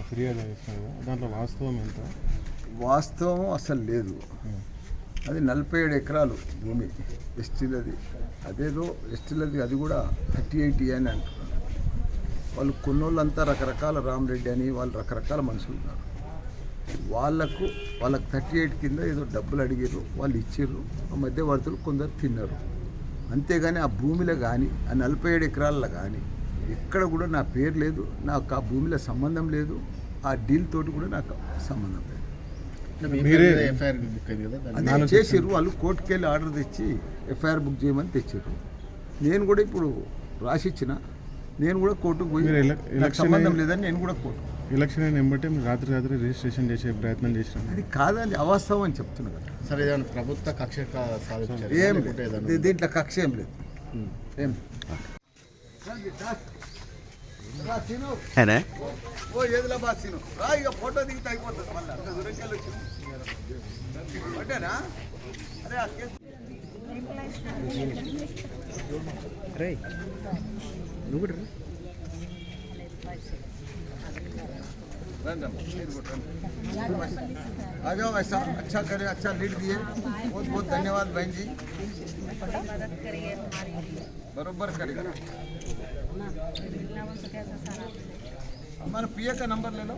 ఫిర్యాదు చేస్తున్నారు, దాంట్లో వాస్తవం ఎంత? వాస్తవం అసలు లేదు. అది 47 ఎకరాలు భూమి ఎస్టీలది. అదేదో ఎస్టీలది, అది కూడా 38 అని అంటున్నారు. వాళ్ళు కొన్నోళ్ళంతా రకరకాల రామరెడ్డి అని వాళ్ళు రకరకాల మనుషులు ఉన్నారు. వాళ్ళకు 38 కింద ఏదో డబ్బులు అడిగారు, వాళ్ళు ఇచ్చారు. ఆ మధ్యవర్తులు కొందరు తిన్నారు. అంతేగాని ఆ భూమిలో కానీ ఆ 47 ఎకరాల్లో కానీ ఎక్కడ కూడా నా పేరు లేదు, నాకు ఆ భూమిలో సంబంధం లేదు, ఆ డీల్ తోటి కూడా నాకు సంబంధం లేదు. అదే చేసారు వాళ్ళు, కోర్టుకు వెళ్ళి ఆర్డర్ తెచ్చి ఎఫ్ఐఆర్ బుక్ చేయమని తెచ్చారు. నేను కూడా ఇప్పుడు రాసిచ్చిన, నేను కూడా కోర్టుకు పోయి నాకు సంబంధం లేదని నేను కూడా కోర్టు. ఎలక్షన్ అయిన వెంబటే మీరు రాత్రి రిజిస్ట్రేషన్ చేసే ప్రయత్నం చేసిన, అది కాదని అవాస్తవం అని చెప్తున్నా కదా. సరే, ప్రభుత్వ కక్ష ఏం లేదు, దీంట్లో కక్ష ఏం లేదు. ఏం ఓ ఏదిలా బాగా సీను రా, ఇక ఫోటో దిగితే అయిపోతుంది. మళ్ళీ అంత దూరంకెళ్ళి వచ్చింది అంటేనా? అరే आ जाओ, ऐसा अच्छा करे, अच्छा लीड दिए, बहुत बहुत धन्यवाद बहन जी, बरोबर करेगा। हमारा पीए का नंबर ले लो।